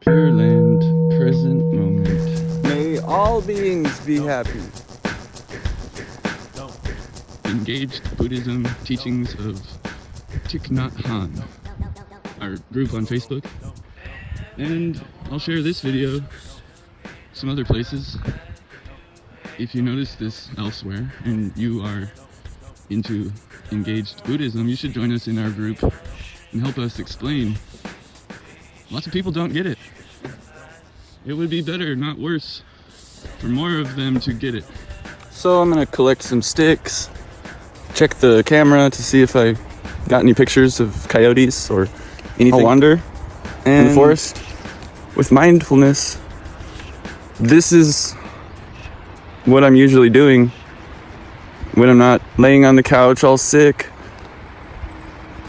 Pure Land, present moment. May all beings be happy. Engaged Buddhism teachings of Thich Nhat Hanh, our group on Facebook. And I'll share this video some other places. If you notice this elsewhere and you are into engaged Buddhism, you should join us in our group and help us explain. Lots of people don't get it. It would be better, not worse, for more of them to get it. So I'm gonna collect some sticks, check the camera to see if I got any pictures of coyotes or anything. I'll wander in the forest with mindfulness. This is what I'm usually doing when I'm not laying on the couch all sick,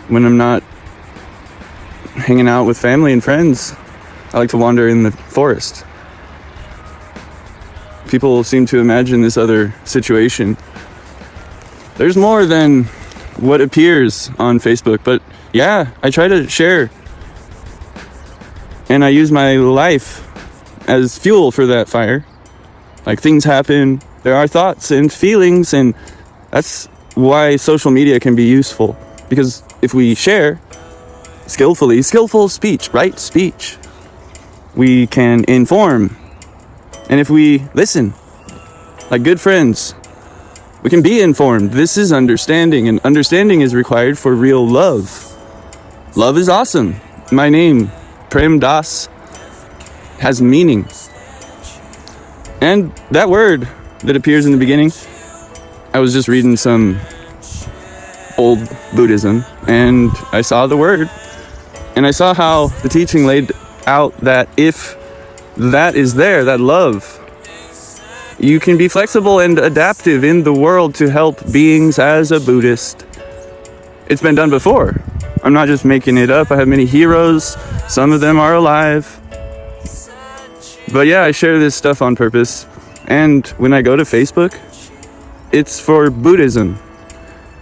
when I'm not hanging out with family and friends. I like to wander in the forest. People seem to imagine this other situation. There's more than what appears on Facebook, but yeah, I try to share. And I use my life as fuel for that fire. Like, things happen, there are thoughts and feelings, and that's why social media can be useful. Because if we share skillful speech, right speech, we can inform. And if we listen like good friends, we can be informed. This is understanding, and understanding is required for real love. Love is awesome. My name, Prem Das, has meaning. And that word that appears in the beginning, I was just reading some old Buddhism, and I saw the word, and I saw how the teaching laid out that if that is there, that love, you can be flexible and adaptive in the world to help beings as a Buddhist. It's been done before. I'm not just making it up. I have many heroes. Some of them are alive. But yeah, I share this stuff on purpose. And when I go to Facebook, it's for Buddhism.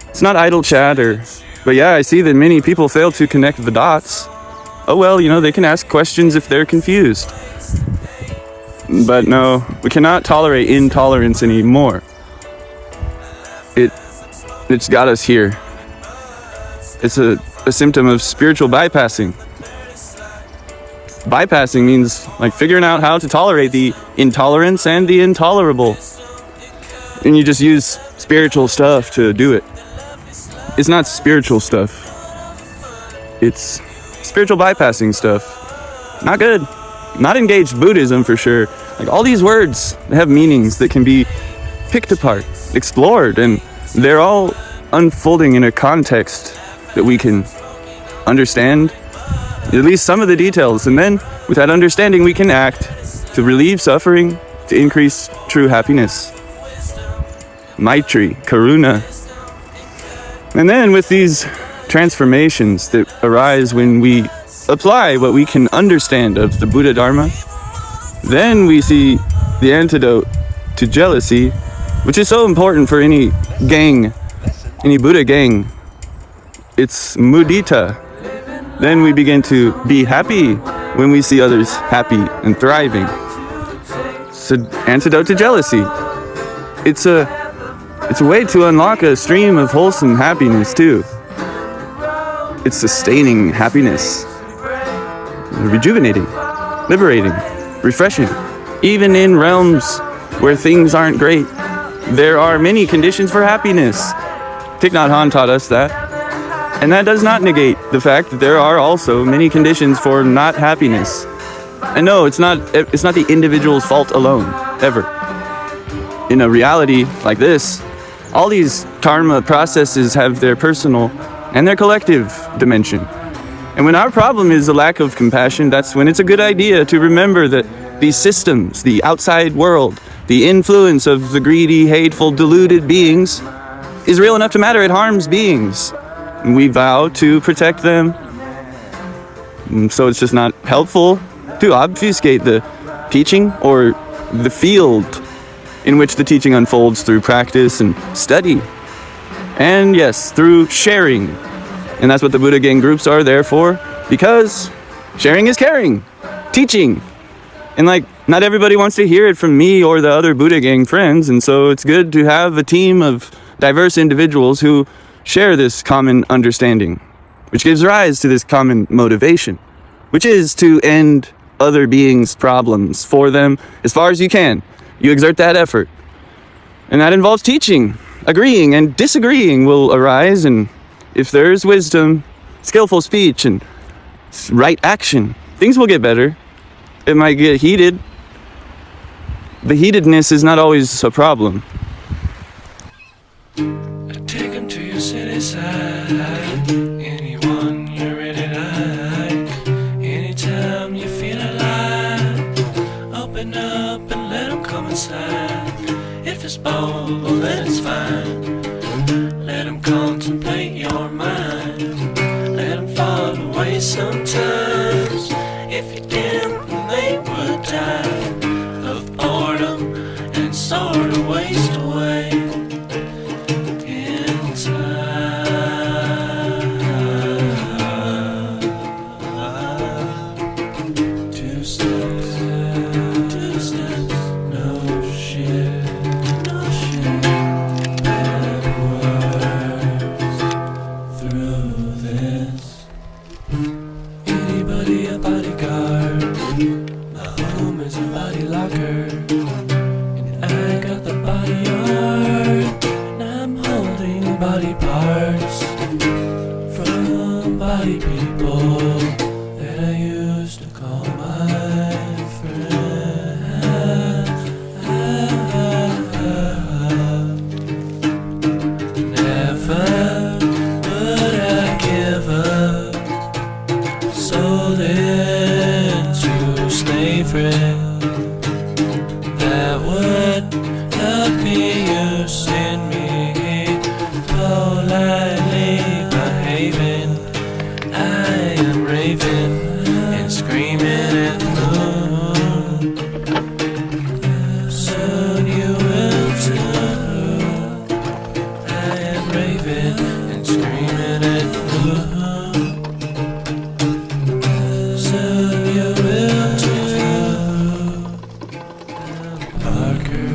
It's not idle chatter. But yeah, I see that many people fail to connect the dots. Oh well, they can ask questions if they're confused. But no, we cannot tolerate intolerance anymore. It's got us here. It's a symptom of spiritual bypassing. Bypassing means like figuring out how to tolerate the intolerance and the intolerable. And you just use spiritual stuff to do it. It's not spiritual stuff. It's spiritual bypassing stuff. Not good. Not engaged Buddhism for sure. Like, all these words have meanings that can be picked apart, explored, and they're all unfolding in a context that we can understand at least some of the details, and then with that understanding we can act to relieve suffering, to increase true happiness. Maitri, Karuna. And then with these transformations that arise when we apply what we can understand of the Buddha Dharma, then we see the antidote to jealousy, which is so important for any gang, any Buddha gang. It's mudita. Then we begin to be happy when we see others happy and thriving. It's an antidote to jealousy. It's a way to unlock a stream of wholesome happiness too. It's sustaining happiness. Rejuvenating, liberating, refreshing. Even in realms where things aren't great, there are many conditions for happiness. Thich Nhat Hanh taught us that. And that does not negate the fact that there are also many conditions for not happiness. And no, it's not the individual's fault alone, ever. In a reality like this, all these karma processes have their personal and their collective dimension. And when our problem is a lack of compassion, that's when it's a good idea to remember that these systems, the outside world, the influence of the greedy, hateful, deluded beings is real enough to matter. It harms beings. And we vow to protect them. And so it's just not helpful to obfuscate the teaching or the field in which the teaching unfolds through practice and study. And yes, through sharing. And that's what the Buddhagang groups are there for, because sharing is caring. teaching. And like, not everybody wants to hear it from me or the other Buddhagang friends, and so it's good to have a team of diverse individuals who share this common understanding, which gives rise to this common motivation, which is to end other beings' problems for them as far as you can. You exert that effort. And that involves teaching. Agreeing and disagreeing will arise, and if there's wisdom, skillful speech, and right action, things will get better. It might get heated. The heatedness is not always a problem. Take 'em to your city side. Anyone you're ready to hide. Anytime you feel alive, open up and let 'em come inside. If it's bold, well then it's fine. Let 'em contemplate your mind. Let 'em fall away sometimes. If you didn't, they would die of boredom and sort of waste away in time. 2 steps, no shit, backwards through this. Anybody a bodyguard? My home is a body locker, and I got the body art, and I'm holding body parts from body people that I used to call my friends. Never would I give up, sold into slavery. That would not be using me, politely behaving. I am raving and screaming at the moon. Soon you will too. I am raving and screaming at the moon. Soon you will too. Parker,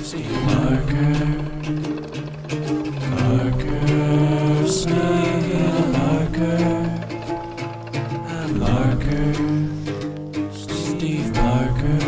Steve Parker, Steve Parker, I'm Parker, Steve Parker.